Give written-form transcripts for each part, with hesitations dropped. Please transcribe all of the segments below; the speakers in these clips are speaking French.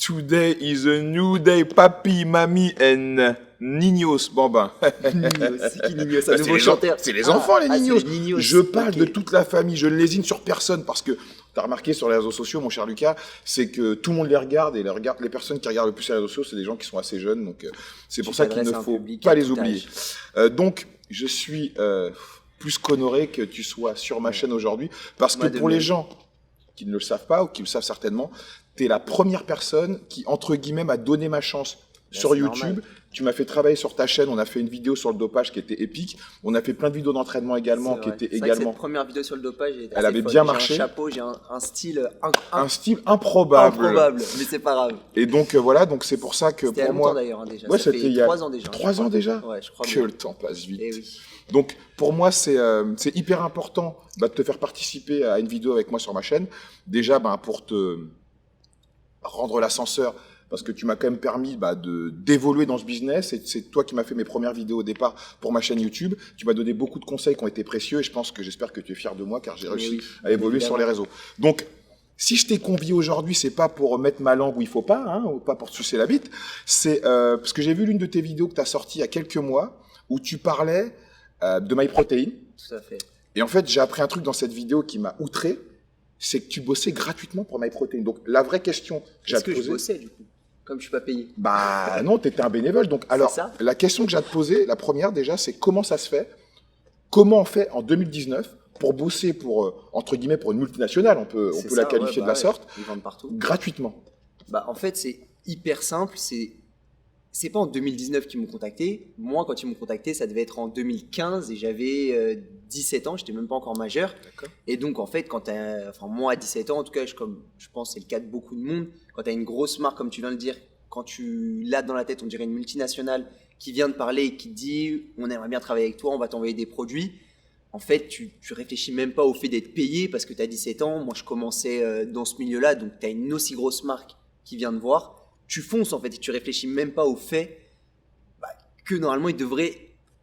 Today is a new day, papi, mamie and Niños. Bon ben, Niños, c'est qui Niños? c'est Un nouveau les, chanteur. c'est les enfants, les Niños. C'est les Niños. Je parle Ok. de toute la famille, je ne lésine sur personne parce que tu as remarqué sur les réseaux sociaux, mon cher Lucas, c'est que tout le monde les regarde et les personnes qui regardent le plus les réseaux sociaux, c'est des gens qui sont assez jeunes. Donc c'est pour ça qu'il ne faut pas les oublier. Donc je suis plus qu'honoré que tu sois sur ma chaîne aujourd'hui parce que pour les gens qui ne le savent pas ou qui le savent certainement, tu es la première personne qui, entre guillemets, m'a donné ma chance sur YouTube. Normal. Tu m'as fait travailler sur ta chaîne, on a fait une vidéo sur le dopage qui était épique. On a fait plein de vidéos d'entraînement également qui étaient également. Cette première vidéo sur le dopage, elle avait bien marché. J'ai un chapeau, j'ai un style un style improbable. Improbable, mais c'est pas grave. Et donc voilà, donc c'est pour ça que c'était pour moi. D'ailleurs, déjà. Ouais, ça c'était il y a 3 ans déjà. 3 ans déjà. Ouais, je crois. Que le temps passe vite. Eh oui. Donc pour moi c'est hyper important de te faire participer à une vidéo avec moi sur ma chaîne. Déjà pour te rendre l'ascenseur. Parce que tu m'as quand même permis d'évoluer dans ce business. Et c'est toi qui m'as fait mes premières vidéos au départ pour ma chaîne YouTube. Tu m'as donné beaucoup de conseils qui ont été précieux. Et j'espère que tu es fier de moi car j'ai réussi à évoluer sur les réseaux. Donc, si je t'ai convié aujourd'hui, c'est pas pour mettre ma langue où il faut pas, ou pas pour te sucer la bite. C'est parce que j'ai vu l'une de tes vidéos que tu as sortie il y a quelques mois où tu parlais de MyProtein. Tout à fait. Et en fait, j'ai appris un truc dans cette vidéo qui m'a outré. C'est que tu bossais gratuitement pour MyProtein. Donc, la vraie question que j'ai à te poser... Est-ce que je bossais du coup ? Comme je suis pas payé. Bah non, tu étais un bénévole. Donc alors, la question que j'ai à te poser, la première déjà, c'est comment ça se fait ? Comment on fait en 2019 pour bosser pour entre guillemets pour une multinationale, on peut la qualifier de la sorte, ils vendent partout. Gratuitement. Bah en fait, c'est hyper simple, c'est pas en 2019 qu'ils m'ont contacté. Moi, quand ils m'ont contacté, ça devait être en 2015 et j'avais 17 ans, j'étais même pas encore majeur. Et donc, en fait, moi, à 17 ans, en tout cas, comme je pense que c'est le cas de beaucoup de monde, quand tu as une grosse marque, comme tu viens de le dire, quand tu l'as dans la tête, on dirait une multinationale qui vient de parler et qui te dit « on aimerait bien travailler avec toi, on va t'envoyer des produits », en fait, tu réfléchis même pas au fait d'être payé parce que tu as 17 ans. Moi, je commençais dans ce milieu-là, donc tu as une aussi grosse marque qui vient de voir. Tu fonces en fait et tu réfléchis même pas au fait que normalement ils devraient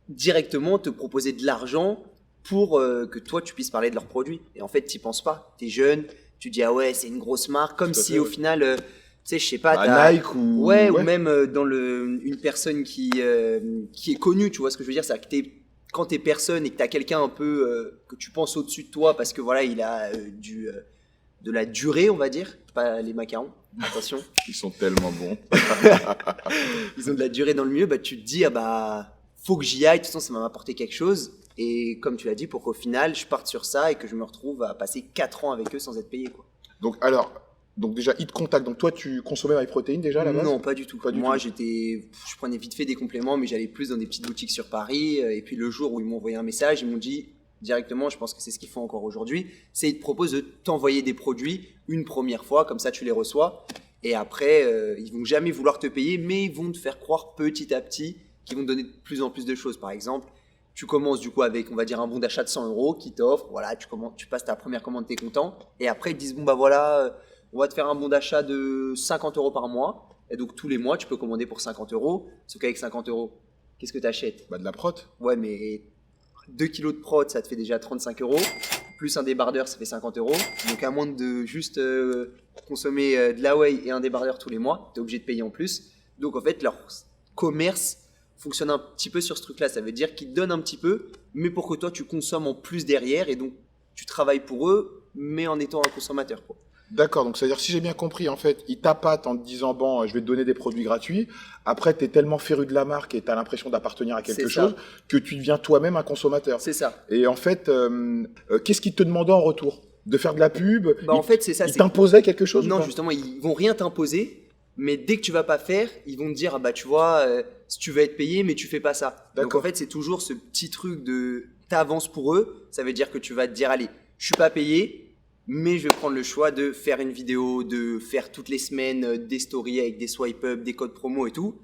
directement te proposer de l'argent pour que toi tu puisses parler de leurs produits. Et en fait, tu n'y penses pas. Tu es jeune, tu dis ah ouais, c'est une grosse marque, comme si au final, tu sais, je sais pas, Nike ou ou même dans une personne qui est connue, tu vois ce que je veux dire, c'est que quand tu es personne et que tu as quelqu'un un peu que tu penses au-dessus de toi parce que voilà, il a de la durée, on va dire, pas les macarons, attention. Ils sont tellement bons. Ils ont de la durée dans le milieu, tu te dis, faut que j'y aille, de toute façon, ça m'a apporté quelque chose. Et comme tu l'as dit, pour qu'au final, je parte sur ça et que je me retrouve à passer 4 ans avec eux sans être payé, quoi. Donc déjà, ils te contactent. Donc toi, tu consommais MyProtein déjà à la base ? Non, pas du tout. Moi, je prenais vite fait des compléments, mais j'allais plus dans des petites boutiques sur Paris. Et puis le jour où ils m'ont envoyé un message, ils m'ont dit directement, je pense que c'est ce qu'ils font encore aujourd'hui, c'est qu'ils te proposent de t'envoyer des produits une première fois, comme ça tu les reçois. Et après, ils vont jamais vouloir te payer, mais ils vont te faire croire petit à petit qu'ils vont te donner de plus en plus de choses. Par exemple, tu commences du coup avec, on va dire, un bon d'achat de 100 € qui t'offre. Voilà, tu passes ta première commande, t'es content. Et après, ils te disent, bon voilà, on va te faire un bon d'achat de 50 € par mois. Et donc, tous les mois, tu peux commander pour 50 €. Sauf qu'avec 50 €, qu'est-ce que tu achètes ? De la prot. Ouais, mais 2 kilos de prot, ça te fait déjà 35 €. Plus un débardeur, ça fait 50 €. Donc, à moins de juste consommer de la whey et un débardeur tous les mois, tu es obligé de payer en plus. Donc, en fait, leur commerce fonctionne un petit peu sur ce truc-là. Ça veut dire qu'ils te donnent un petit peu, mais pour que toi, tu consommes en plus derrière. Et donc, tu travailles pour eux, mais en étant un consommateur, quoi. D'accord, donc c'est-à-dire, si j'ai bien compris, en fait, ils t'appâtent en te disant, bon, je vais te donner des produits gratuits. Après, tu es tellement féru de la marque et tu as l'impression d'appartenir à quelque chose que tu deviens toi-même un consommateur. C'est ça. Et en fait, qu'est-ce qu'ils te demandaient en retour ? De faire de la pub ? En fait, c'est ça. Ils t'imposaient quelque chose ? Non, justement, ils vont rien t'imposer. Mais dès que tu vas pas faire, ils vont te dire, tu vois, si tu veux être payé, mais tu fais pas ça. Donc en fait, c'est toujours ce petit truc de t'avances pour eux. Ça veut dire que tu vas te dire, allez, je suis pas payé, mais je vais prendre le choix de faire une vidéo, de faire toutes les semaines des stories avec des swipe up, des codes promo et tout.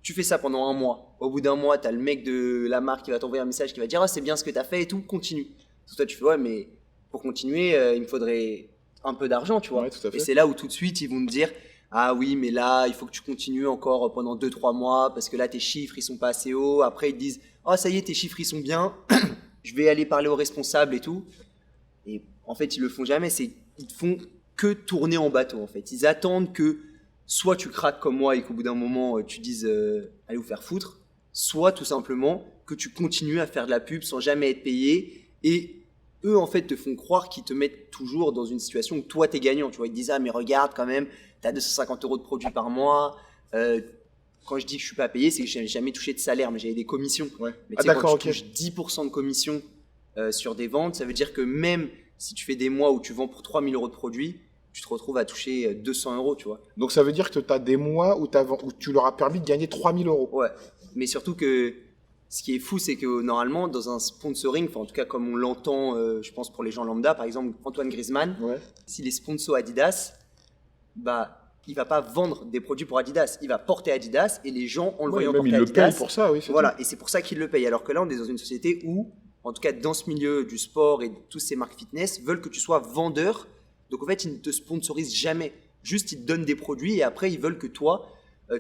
Tu fais ça pendant un mois. Au bout d'un mois, tu as le mec de la marque qui va t'envoyer un message qui va te dire, c'est bien ce que tu as fait et tout, continue. Donc toi, tu fais, ouais, mais pour continuer, il me faudrait un peu d'argent, tu vois. Ouais, tout à fait. Et c'est là où tout de suite, ils vont te dire, ah oui, mais là, il faut que tu continues encore pendant 2-3 mois parce que là, tes chiffres, ils sont pas assez hauts. Après, ils te disent, oh, ça y est, tes chiffres, ils sont bien. Je vais aller parler aux responsables et tout. Et en fait, ils le font jamais. Ils te font que tourner en bateau, en fait. Ils attendent que soit tu craques comme moi et qu'au bout d'un moment, tu dises allez vous faire foutre, soit tout simplement que tu continues à faire de la pub sans jamais être payé et eux en fait te font croire qu'ils te mettent toujours dans une situation où toi t'es gagnant. Tu vois, ils te disent ah mais regarde quand même, t'as 250 € de produits par mois. Quand je dis que je suis pas payé, c'est que j'ai jamais touché de salaire, mais j'avais des commissions. Ouais. Mais Ah tu sais, d'accord, quand ok. tu touches 10% de commission sur des ventes, ça veut dire que même si tu fais des mois où tu vends pour 3000 € de produits, tu te retrouves à toucher 200 €, tu vois. Donc ça veut dire que tu as des mois où tu leur as permis de gagner 3000 euros. Ouais, mais surtout que ce qui est fou, c'est que normalement, dans un sponsoring, enfin en tout cas comme on l'entend, je pense pour les gens lambda, par exemple Antoine Griezmann, Ouais. s'il est sponsor Adidas, bah il va pas vendre des produits pour Adidas, il va porter Adidas et les gens en le voyant Même porter ils le Adidas, payent pour ça, oui. voilà, et c'est pour ça qu'ils le payent. Alors que là, on est dans une société où, en tout cas dans ce milieu du sport et de toutes ces marques fitness, veulent que tu sois vendeur. Donc en fait, ils ne te sponsorisent jamais. Juste, ils te donnent des produits et après, ils veulent que toi,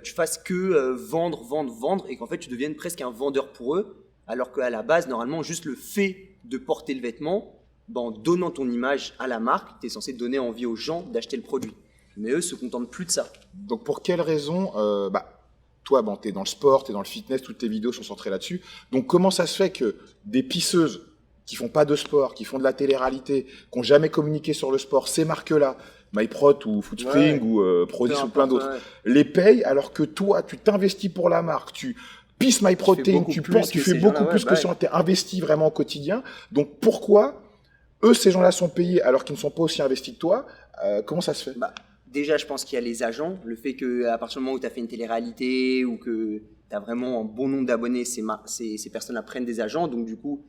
tu fasses que vendre, vendre, vendre et qu'en fait, tu deviennes presque un vendeur pour eux. Alors qu'à la base, normalement, juste le fait de porter le vêtement, ben, en donnant ton image à la marque, tu es censé donner envie aux gens d'acheter le produit. Mais eux se contentent plus de ça. Donc pour quelle raison toi, bon, tu es dans le sport, tu es dans le fitness, toutes tes vidéos sont centrées là-dessus. Donc comment ça se fait que des pisseuses qui font pas de sport, qui font de la télé-réalité, qui n'ont jamais communiqué sur le sport, ces marques-là, MyProt ou Foodspring ou Prodis ou plein d'autres, les payent alors que toi, tu t'investis pour la marque, tu pisses MyProtein, tu fais beaucoup plus que si on t'est investi vraiment au quotidien. Donc pourquoi eux, ces gens-là sont payés alors qu'ils ne sont pas aussi investis que toi? Comment ça se fait? Déjà, je pense qu'il y a les agents. Le fait qu'à partir du moment où tu as fait une télé-réalité ou que tu as vraiment un bon nombre d'abonnés, ces personnes-là prennent des agents. Donc, du coup,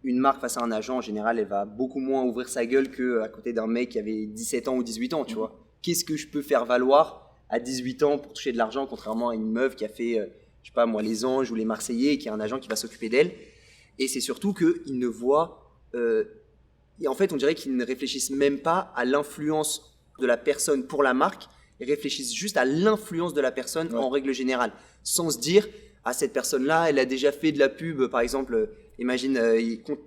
une marque face à un agent, en général, elle va beaucoup moins ouvrir sa gueule qu'à côté d'un mec qui avait 17 ans ou 18 ans, tu vois. Qu'est-ce que je peux faire valoir à 18 ans pour toucher de l'argent, contrairement à une meuf qui a fait, je sais pas moi, les Anges ou les Marseillais, et qui a un agent qui va s'occuper d'elle. Et c'est surtout qu'ils ne voient... et en fait, on dirait qu'ils ne réfléchissent même pas à l'influence de la personne pour la marque, ils réfléchissent juste à l'influence de la personne en règle générale, sans se dire ah cette personne-là, elle a déjà fait de la pub, par exemple, imagine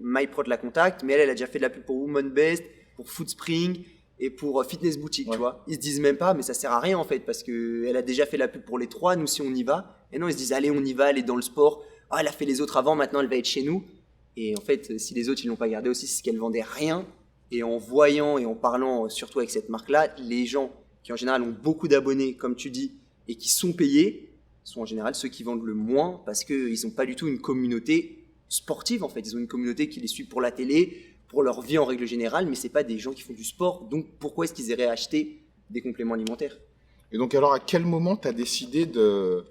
MyProt la contacte, mais elle a déjà fait de la pub pour Woman Best, pour Foodspring et pour Fitness Boutique, tu vois. Ils se disent même pas, mais ça sert à rien en fait, parce que elle a déjà fait la pub pour les trois, nous si on y va, et non ils se disent allez on y va, elle est dans le sport, ah elle a fait les autres avant, maintenant elle va être chez nous, et en fait si les autres ils l'ont pas gardé aussi, c'est qu'elle vendait rien. Et en voyant et en parlant surtout avec cette marque-là, les gens qui en général ont beaucoup d'abonnés, comme tu dis, et qui sont payés, sont en général ceux qui vendent le moins parce qu'ils n'ont pas du tout une communauté sportive en fait. Ils ont une communauté qui les suit pour la télé, pour leur vie en règle générale, mais ce n'est pas des gens qui font du sport. Donc pourquoi est-ce qu'ils iraient acheter des compléments alimentaires? Et donc alors à quel moment tu as décidé de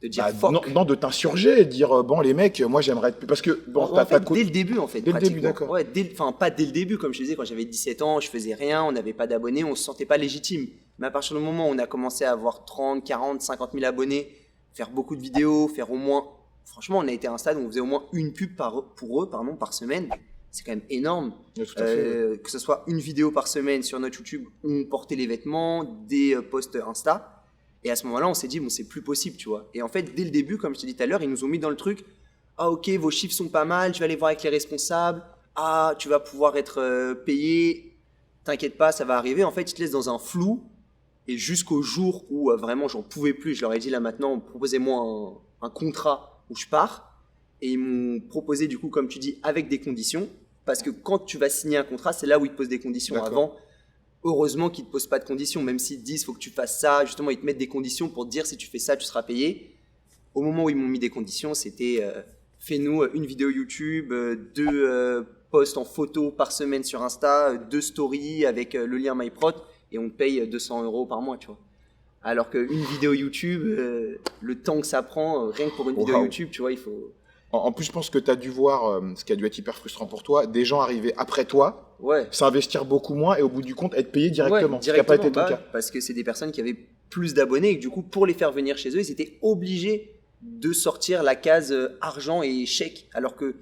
dire non, de t'insurger et de dire bon les mecs, moi j'aimerais être... Parce que bon, dès le début en fait. Dès le début, d'accord. Ouais, enfin pas dès le début, comme je te disais, quand j'avais 17 ans, je faisais rien, on n'avait pas d'abonnés, on se sentait pas légitime. Mais à partir du moment où on a commencé à avoir 30, 40, 50 000 abonnés, faire beaucoup de vidéos, faire au moins... Franchement, on a été à un stade où on faisait au moins une pub pour eux par semaine. C'est quand même énorme. Ouais, tout à fait. Que ce soit une vidéo par semaine sur notre YouTube où on portait les vêtements, des posts Insta. Et à ce moment-là, on s'est dit, bon, c'est plus possible, tu vois. Et en fait, dès le début, comme je t'ai dit tout à l'heure, ils nous ont mis dans le truc, ah ok, vos chiffres sont pas mal, je vais aller voir avec les responsables, ah, tu vas pouvoir être payé, t'inquiète pas, ça va arriver. En fait, ils te laissent dans un flou. Et jusqu'au jour où vraiment j'en pouvais plus, je leur ai dit là maintenant, proposez-moi un contrat où je pars. Et ils m'ont proposé du coup, comme tu dis, avec des conditions. Parce que quand tu vas signer un contrat, c'est là où ils te posent des conditions. Avant, heureusement qu'ils ne te posent pas de conditions, même s'ils te disent il faut que tu fasses ça, justement ils te mettent des conditions pour te dire si tu fais ça tu seras payé. Au moment où ils m'ont mis des conditions, c'était fais-nous une vidéo YouTube, 2 posts en photo par semaine sur Insta, 2 stories avec le lien MyProt et on te paye 200 € par mois, tu vois. Alors qu'une vidéo YouTube, le temps que ça prend, rien que pour une vidéo YouTube, tu vois, il faut... En plus, je pense que tu as dû voir, ce qui a dû être hyper frustrant pour toi, des gens arriver après toi, s'investir beaucoup moins et au bout du compte être payés directement. Ce qui n'a pas été ton cas. Parce que c'est des personnes qui avaient plus d'abonnés et que du coup, pour les faire venir chez eux, ils étaient obligés de sortir la case argent et chèque. Alors que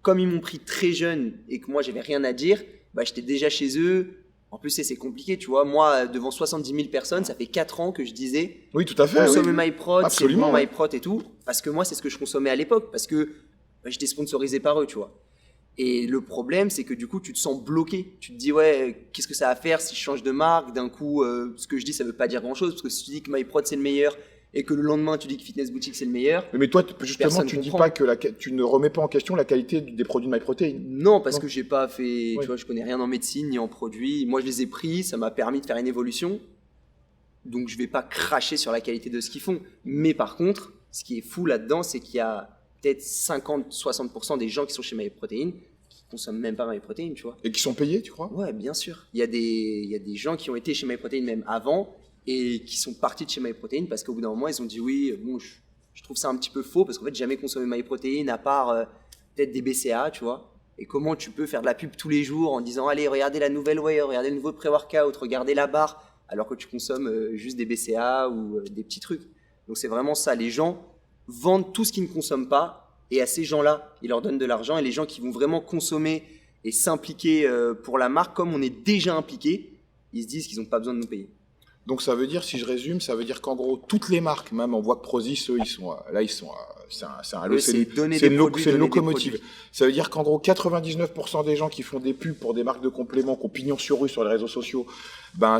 comme ils m'ont pris très jeune et que moi, j'avais rien à dire, bah, j'étais déjà chez eux. En plus, c'est compliqué, tu vois. Moi, devant 70 000 personnes, ça fait 4 ans que je disais oui, tout à fait, consommer MyProt, c'est bon MyProt et tout. Parce que moi, c'est ce que je consommais à l'époque. Parce que j'étais sponsorisé par eux, tu vois. Et le problème, c'est que du coup, tu te sens bloqué. Tu te dis, ouais, qu'est-ce que ça va faire si je change de marque? D'un coup, ce que je dis, ça veut pas dire grand-chose. Parce que si tu dis que MyProt, c'est le meilleur, et que le lendemain, tu dis que Fitness Boutique, c'est le meilleur. Mais toi, justement, personne tu dis comprend. pas que tu ne remets pas en question la qualité des produits de MyProtein. Non, parce Non. que j'ai pas fait, Ouais. tu vois, je connais rien en médecine ni en produits. Moi, je les ai pris, ça m'a permis de faire une évolution. Donc, je vais pas cracher sur la qualité de ce qu'ils font. Mais par contre, ce qui est fou là-dedans, c'est qu'il y a peut-être 50-60% des gens qui sont chez MyProtein qui consomment même pas MyProtein, tu vois. Et qui sont payés, tu crois? Ouais, bien sûr. Il y a des gens qui ont été chez MyProtein même avant et qui sont partis de chez MyProtein parce qu'au bout d'un moment, ils ont dit oui, bon, je trouve ça un petit peu faux parce qu'en fait, j'ai jamais consommé MyProtein à part peut-être des BCA, tu vois. Et comment tu peux faire de la pub tous les jours en disant allez, regardez la nouvelle whey, regardez le nouveau pré-workout, regardez la barre, alors que tu consommes juste des BCA ou des petits trucs. Donc c'est vraiment ça. Les gens vendent tout ce qu'ils ne consomment pas et à ces gens-là, ils leur donnent de l'argent et les gens qui vont vraiment consommer et s'impliquer pour la marque, comme on est déjà impliqué, ils se disent qu'ils n'ont pas besoin de nous payer. Donc ça veut dire, si je résume, ça veut dire qu'en gros, toutes les marques, même on voit que Prozis, eux, Eux, c'est donner des produits, c'est une donner des locomotive. produits. Ça veut dire qu'en gros, 99% des gens qui font des pubs pour des marques de compléments, qui ont pignon sur rue sur les réseaux sociaux, ben,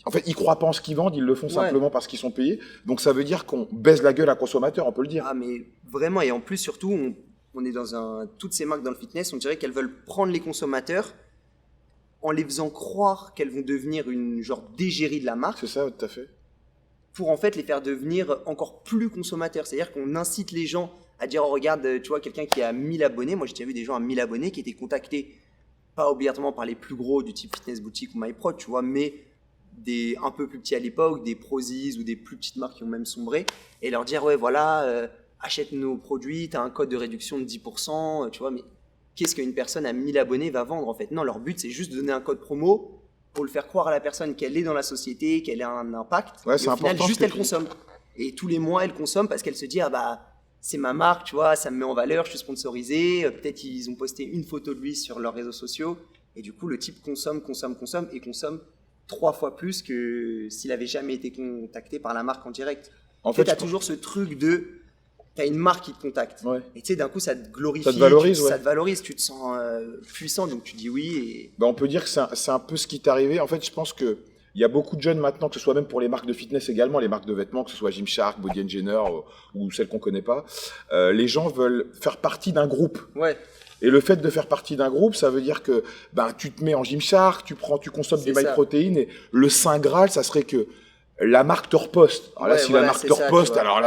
en fait, ils croient pas en ce qu'ils vendent, ils le font Ouais. simplement parce qu'ils sont payés. Donc ça veut dire qu'on baisse la gueule à consommateur, on peut le dire. Ah, mais vraiment, et en plus, surtout, on est dans toutes ces marques dans le fitness, on dirait qu'elles veulent prendre les consommateurs en les faisant croire qu'elles vont devenir une genre d'égérie de la marque C'est ça, tout à fait. pour en fait les faire devenir encore plus consommateurs. C'est-à-dire qu'on incite les gens à dire oh, regarde, tu vois, quelqu'un qui a 1000 abonnés, moi j'ai déjà vu des gens à 1000 abonnés qui étaient contactés pas obligatoirement par les plus gros du type Fitness Boutique ou MyProt, tu vois, mais des un peu plus petits à l'époque, des Prozis ou des plus petites marques qui ont même sombré, et leur dire ouais voilà, achète nos produits, tu as un code de réduction de 10%, tu vois, mais qu'est-ce qu'une personne à 1000 abonnés va vendre en fait? Non, leur but c'est juste de donner un code promo pour le faire croire à la personne qu'elle est dans la société, qu'elle a un impact, Ouais, et c'est au final important, juste ce que elle tu dis. consomme. Et tous les mois elle consomme parce qu'elle se dit ah bah c'est ma marque, tu vois, ça me met en valeur, je suis sponsorisé, peut-être ils ont posté une photo de lui sur leurs réseaux sociaux, et du coup le type consomme et consomme 3 fois plus que s'il avait jamais été contacté par la marque en direct. En Tu sais, fait, t'as toujours ce truc de t'as une marque qui te contacte. ouais. Et tu sais, d'un coup, ça te glorifie, Ça te valorise, ouais. ça te valorise, tu te sens puissant, donc tu dis oui. Et... Ben, on peut dire que c'est un peu ce qui t'est arrivé. En fait, je pense que il y a beaucoup de jeunes maintenant, que ce soit même pour les marques de fitness également, les marques de vêtements, que ce soit Gymshark, Body Engineer ou celles qu'on connaît pas, les gens veulent faire partie d'un groupe. Ouais, Et le fait de faire partie d'un groupe, ça veut dire que ben tu te mets en Gymshark, tu consommes C'est des ça. MyProtein, et le saint graal, ça serait que la marque te reposte. Alors là, Ouais, si voilà, la marque c'est te ça, reposte, tu vois. alors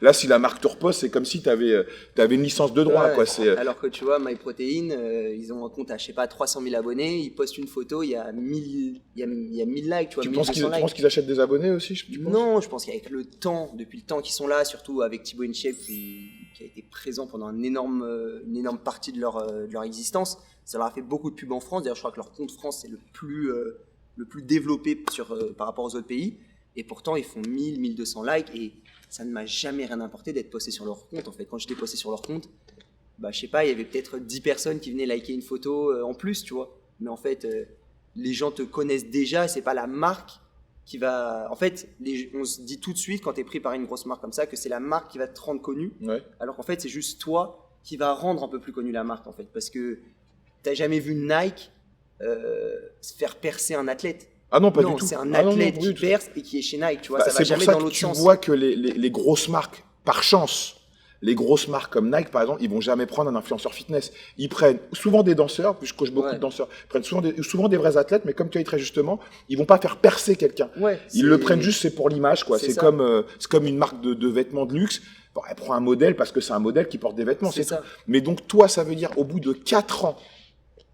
là, si la marque te reposte, c'est comme si t'avais une licence de droit, ouais. quoi. C'est Alors que tu vois, MyProtein, ils ont un compte à, je sais pas, 300 000 abonnés, ils postent une photo, il y a 1000 likes, tu vois, tu 1200 likes. penses qu'ils achètent des abonnés aussi, tu penses? Non, je pense qu'avec le temps, depuis le temps qu'ils sont là, surtout avec Thibaut InShape qui a été présent pendant une énorme partie de leur existence, ça leur a fait beaucoup de pubs en France. D'ailleurs, je crois que leur compte France c'est le plus développé par rapport aux autres pays. Et pourtant, ils font 1000, 1200 likes et ça ne m'a jamais rien apporté d'être posté sur leur compte. En fait, quand j'étais posté sur leur compte, bah, je sais pas, il y avait peut-être 10 personnes qui venaient liker une photo en plus, tu vois. Mais en fait, les gens te connaissent déjà, c'est pas la marque qui va. En fait, on se dit tout de suite quand tu es pris par une grosse marque comme ça que c'est la marque qui va te rendre connu, Ouais. alors qu'en fait, c'est juste toi qui va rendre un peu plus connu la marque en fait, parce que t'as jamais vu Nike se faire percer un athlète. Ah non, pas Non, du tout. c'est un Ah non, non, athlète oui, qui tout- perce et qui est chez Nike, tu vois, Bah, ça va c'est pour jamais ça dans que l'autre tu sens. vois que les grosses marques, par chance, les grosses marques comme Nike, par exemple, ils vont jamais prendre un influenceur fitness. Ils prennent souvent des danseurs, puis je coach beaucoup Ouais. de danseurs, ils prennent souvent des vrais athlètes, mais comme tu as dit très justement, ils vont pas faire percer quelqu'un. Ouais, Ils le prennent juste, c'est pour l'image, quoi. c'est C'est ça. comme une marque de vêtements de luxe. Bon, elle prend un modèle parce que c'est un modèle qui porte des vêtements, C'est c'est ça. tout. Mais donc, toi, ça veut dire, au bout de 4 ans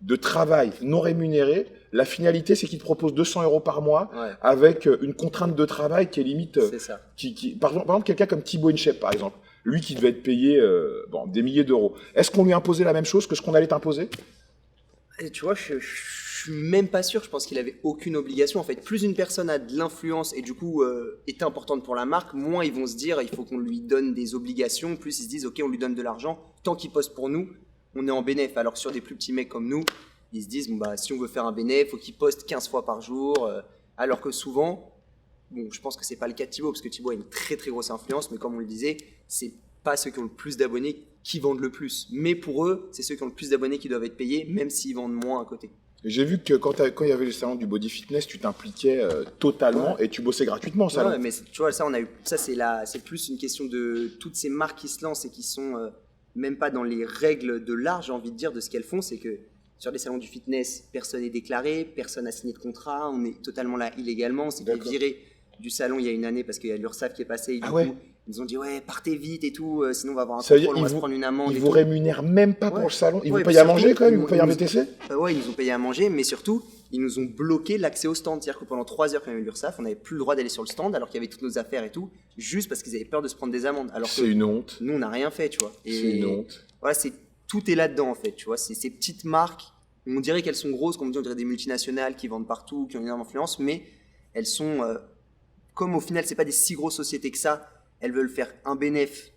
de travail non rémunéré, la finalité, c'est qu'ils te proposent 200 € par mois, Ouais, avec une contrainte de travail qui est limite, c'est ça. par exemple, quelqu'un comme Thibaut InShape, par exemple, lui qui devait être payé des milliers d'euros. Est-ce qu'on lui imposait la même chose que ce qu'on allait t'imposer? Et tu vois, je suis même pas sûr. Je pense qu'il avait aucune obligation. En fait, plus une personne a de l'influence et du coup est importante pour la marque, moins ils vont se dire il faut qu'on lui donne des obligations. Plus ils se disent ok, on lui donne de l'argent. Tant qu'il poste pour nous, on est en bénéf. Alors que sur des plus petits mecs comme nous, ils se disent bon, bah, si on veut faire un bénéf, faut qu'il poste 15 fois par jour. Alors que souvent, bon, je pense que c'est pas le cas de Thibaut parce que Thibaut a une très très grosse influence, mais comme on le disait, c'est pas ceux qui ont le plus d'abonnés qui vendent le plus. Mais pour eux, c'est ceux qui ont le plus d'abonnés qui doivent être payés, même s'ils vendent moins à côté. J'ai vu que quand il y avait le salon du body fitness, tu t'impliquais totalement et tu bossais gratuitement au salon. Ouais, mais tu vois, c'est plus une question de toutes ces marques qui se lancent et qui sont même pas dans les règles de l'art, j'ai envie de dire, de ce qu'elles font. C'est que sur les salons du fitness, personne n'est déclaré, personne n'a signé de contrat, on est totalement là illégalement. On s'est fait virer du salon il y a une année parce qu'il y a l'URSSAF qui est passé. Et du coup, ils nous ont dit ouais, partez vite et tout, sinon on va avoir un contrôle, on va se prendre une amende. Ils vous rémunèrent même pas pour le salon. Ils vous payent à manger quand même, ils vous payent un VTC. Ouais, ils nous ont payé à manger, mais surtout ils nous ont bloqué l'accès au stand. C'est-à-dire que pendant 3 heures quand il y avait l'URSSAF, on n'avait plus le droit d'aller sur le stand alors qu'il y avait toutes nos affaires et tout, juste parce qu'ils avaient peur de se prendre des amendes. Alors c'est une honte. Nous on n'a rien fait, tu vois. C'est une honte. Voilà, tout est là-dedans en fait, tu vois. C'est ces petites marques. On dirait qu'elles sont grosses, comme on dirait des multinationales qui vendent partout, qui ont une énorme influence, mais elles sont, comme au final, c'est pas des si grosses sociétés que ça, elles veulent faire un bénéfice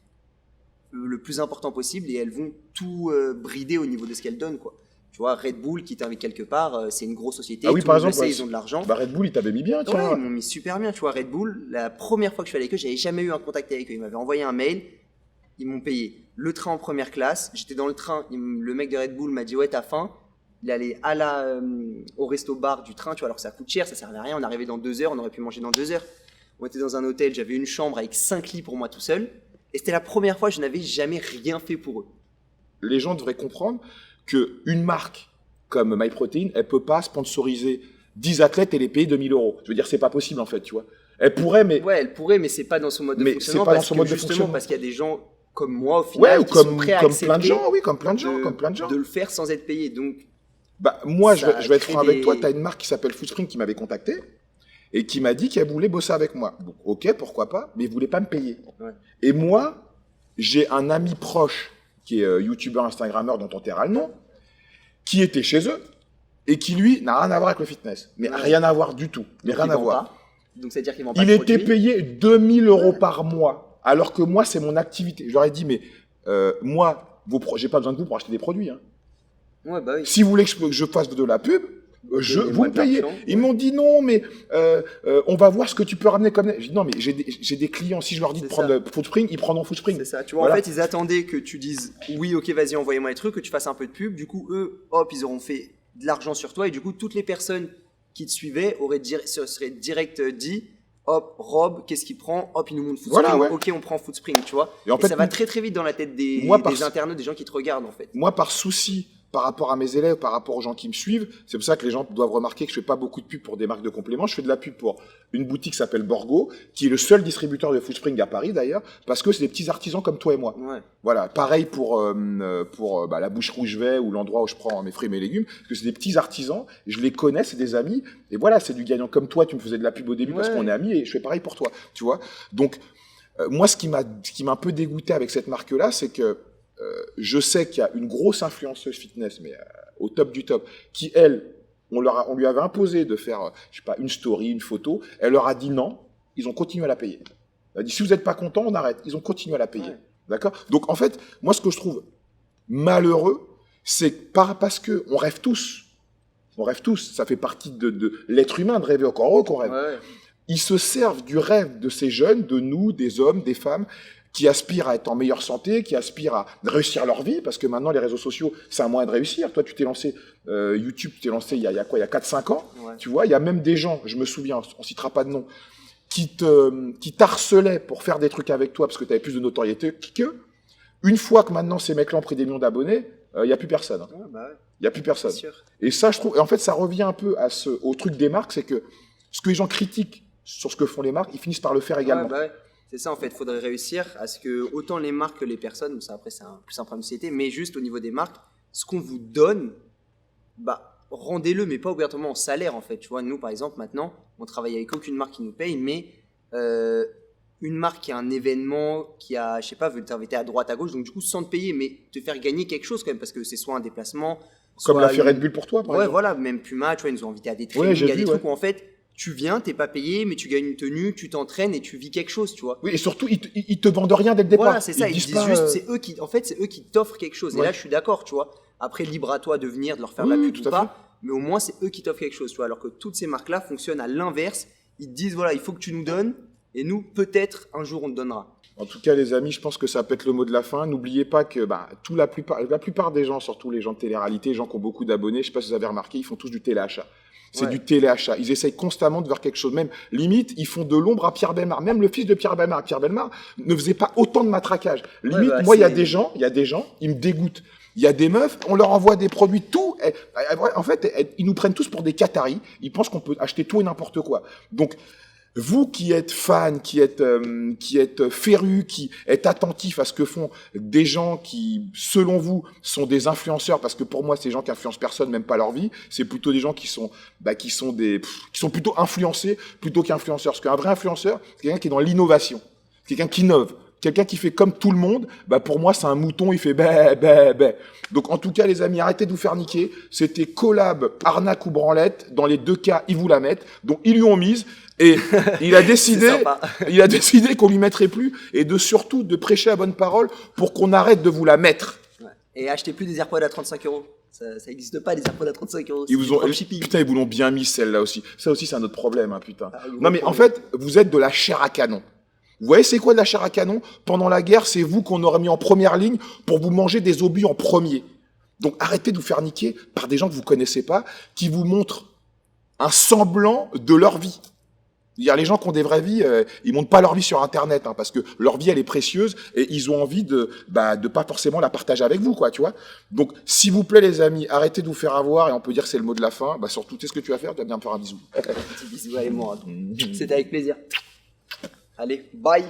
le plus important possible et elles vont tout brider au niveau de ce qu'elles donnent, quoi. Tu vois, Red Bull qui t'invite quelque part, c'est une grosse société. Ah oui, par exemple, ils ont de l'argent. Bah Red Bull, ils t'avaient mis bien, tu vois. Ouais, ils m'ont mis super bien, tu vois. Red Bull, la première fois que je suis allé avec eux, j'avais jamais eu un contact avec eux. Ils m'avaient envoyé un mail, ils m'ont payé le train en première classe. J'étais dans le train, le mec de Red Bull m'a dit ouais, t'as faim. Il allait au resto-bar du train, tu vois, alors que ça coûte cher, ça servait à rien. On arrivait dans 2 heures, on aurait pu manger dans 2 heures. On était dans un hôtel, j'avais une chambre avec 5 lits pour moi tout seul. Et c'était la première fois que je n'avais jamais rien fait pour eux. Les gens devraient comprendre qu'une marque comme MyProtein, elle ne peut pas sponsoriser 10 athlètes et les payer 2 000 €. Je veux dire, c'est pas possible en fait, tu vois. Elle pourrait, mais. Ouais, elle pourrait, mais c'est pas dans son mode de fonctionnement. Pas dans son mode de fonctionnement. Parce qu'il y a des gens comme moi, au final, qui sont prêts à accepter plein de gens, oui, comme plein de gens. De le faire sans être payé. Donc. Bah, moi, je vais être franc avec toi. Tu as une marque qui s'appelle Foodspring qui m'avait contacté et qui m'a dit qu'elle voulait bosser avec moi. Donc, ok, pourquoi pas, mais ils ne voulaient pas me payer. Ouais. Et moi, j'ai un ami proche qui est youtubeur, instagrammeur dont on taira le nom, qui était chez eux et qui, lui, n'a rien à voir avec le fitness. Mais rien à voir du tout. Mais rien à voir. Donc, c'est-à-dire qu'ils vont pas. Il était payé 2 000 € par mois, alors que moi, c'est mon activité. Je leur ai dit, mais moi, j'ai pas besoin de vous pour acheter des produits. Hein. Ouais, bah oui. Si vous voulez que je fasse de la pub, vous me payez. Ils m'ont dit non, mais on va voir ce que tu peux ramener comme. J'ai dit non, mais j'ai des clients. Si je leur dis de prendre Foodspring, ils prendront Foodspring. C'est ça. Tu vois, voilà. En fait, ils attendaient que tu dises oui, ok, vas-y, envoyez-moi les trucs, que tu fasses un peu de pub. Du coup, eux, hop, ils auront fait de l'argent sur toi. Et du coup, toutes les personnes qui te suivaient seraient direct dit hop, Rob, qu'est-ce qu'il prend? Hop, il nous montre Foodspring. Voilà, ouais. Ok, on prend Foodspring, tu vois. Et en fait, ça va très très vite dans la tête des internautes, des gens qui te regardent en fait. Moi, par souci. Par rapport à mes élèves, par rapport aux gens qui me suivent, c'est pour ça que les gens doivent remarquer que je fais pas beaucoup de pub pour des marques de compléments. Je fais de la pub pour une boutique qui s'appelle Borgo, qui est le seul distributeur de Foodspring à Paris d'ailleurs, parce que c'est des petits artisans comme toi et moi. Ouais. Voilà, pareil pour la Bouche Rouge Vey ou l'endroit où je prends mes fruits et mes légumes, parce que c'est des petits artisans, je les connais, c'est des amis, et voilà, c'est du gagnant. Comme toi, tu me faisais de la pub au début parce qu'on est amis, et je fais pareil pour toi, tu vois. Donc, moi, ce qui m'a un peu dégoûté avec cette marque-là, c'est que je sais qu'il y a une grosse influenceuse fitness, mais au top du top, qui, elle, on lui avait imposé de faire, je sais pas, une story, une photo. Elle leur a dit non, ils ont continué à la payer. Elle a dit, si vous n'êtes pas content, on arrête. Ils ont continué à la payer. Ouais. D'accord ? Donc, en fait, moi, ce que je trouve malheureux, c'est parce que on rêve tous, ça fait partie de l'être humain de rêver, encore heureux qu'on rêve. Ouais. Ils se servent du rêve de ces jeunes, de nous, des hommes, des femmes, qui aspirent à être en meilleure santé, qui aspirent à réussir leur vie, parce que maintenant, les réseaux sociaux, c'est un moyen de réussir. Toi, tu t'es lancé, YouTube, tu t'es lancé il y a 4-5 ans, ouais. Tu vois, il y a même des gens, je me souviens, on citera pas de nom, qui t'harcelaient pour faire des trucs avec toi, parce que tu avais plus de notoriété qu'eux. Une fois que maintenant, ces mecs-là ont pris des millions d'abonnés, il n'y a plus personne. Hein. Ouais, bah ouais. Il n'y a plus personne. Sûr. Et ça, je trouve, et en fait, ça revient un peu au truc des marques, c'est que ce que les gens critiquent sur ce que font les marques, ils finissent par le faire également. Ouais, bah ouais. C'est ça, en fait, il faudrait réussir à ce que autant les marques que les personnes, ça après c'est plus un problème de société, mais juste au niveau des marques, ce qu'on vous donne, bah, rendez-le, mais pas obligatoirement en salaire, en fait. Tu vois, nous, par exemple, maintenant, on travaille avec aucune marque qui nous paye, mais une marque qui a un événement, qui a, je sais pas, veut t'inviter à droite, à gauche, donc du coup, sans te payer, mais te faire gagner quelque chose quand même, parce que c'est soit un déplacement, comme l'a fait Red Bull pour toi, par exemple. Ouais, voilà, même Puma, tu vois, ils nous ont invités à des trainings, à des trucs où, en fait, tu viens, t'es pas payé, mais tu gagnes une tenue, tu t'entraînes et tu vis quelque chose, tu vois. Oui, et surtout, ils te vendent rien dès le départ. Voilà, c'est ça, ils disent juste, c'est eux qui t'offrent quelque chose. Ouais. Et là, je suis d'accord, tu vois. Après, libre à toi de venir, de leur faire la pub ou pas, mais au moins, c'est eux qui t'offrent quelque chose, tu vois. Alors que toutes ces marques-là fonctionnent à l'inverse. Ils te disent, voilà, il faut que tu nous donnes, et nous, peut-être, un jour, on te donnera. En tout cas, les amis, je pense que ça peut être le mot de la fin. N'oubliez pas que la plupart des gens, surtout les gens de télé-réalité, les gens qui ont beaucoup d'abonnés, je sais pas si vous avez remarqué, ils font tous du téléachat. C'est du téléachat. Ils essayent constamment de faire quelque chose. Même, limite, ils font de l'ombre à Pierre Bellemare. Même le fils de Pierre Bellemare ne faisait pas autant de matraquage. Limite, moi, il y a des gens, ils me dégoûtent. Il y a des meufs, on leur envoie des produits, tout. En fait, ils nous prennent tous pour des Qataris. Ils pensent qu'on peut acheter tout et n'importe quoi. Donc, vous qui êtes fan, qui êtes féru, qui êtes attentif à ce que font des gens qui, selon vous, sont des influenceurs, parce que pour moi, ces gens qui influencent personne, même pas leur vie, c'est plutôt des gens qui sont plutôt influencés plutôt qu'influenceurs. Parce qu'un vrai influenceur, c'est quelqu'un qui est dans l'innovation, quelqu'un qui innove. Quelqu'un qui fait comme tout le monde, pour moi, c'est un mouton, il fait bé, bé, bé. Donc, en tout cas, les amis, arrêtez de vous faire niquer. C'était collab, arnaque ou branlette. Dans les deux cas, ils vous la mettent. Donc, ils lui ont mise. Et il a décidé qu'on lui mettrait plus. Et surtout, de prêcher la bonne parole pour qu'on arrête de vous la mettre. Ouais. Et achetez plus des AirPods à 35 €. Ça n'existe pas, les AirPods à 35 €. Putain, ils vous l'ont bien mis, celle-là aussi. Ça aussi, c'est un autre problème, putain. Non, mais en fait, vous êtes de la chair à canon. Vous voyez, c'est quoi de la chair à canon? Pendant la guerre, c'est vous qu'on aurait mis en première ligne pour vous manger des obus en premier. Donc arrêtez de vous faire niquer par des gens que vous connaissez pas, qui vous montrent un semblant de leur vie. C'est-à-dire, les gens qui ont des vraies vies, ils montrent pas leur vie sur Internet, parce que leur vie, elle est précieuse et ils ont envie de pas forcément la partager avec vous, quoi, tu vois. Donc, s'il vous plaît, les amis, arrêtez de vous faire avoir et on peut dire que c'est le mot de la fin. Surtout, tu sais ce que tu vas faire? Tu vas bien me faire un bisou. Un petit bisou, allez, moi. C'était avec plaisir. Allez, bye.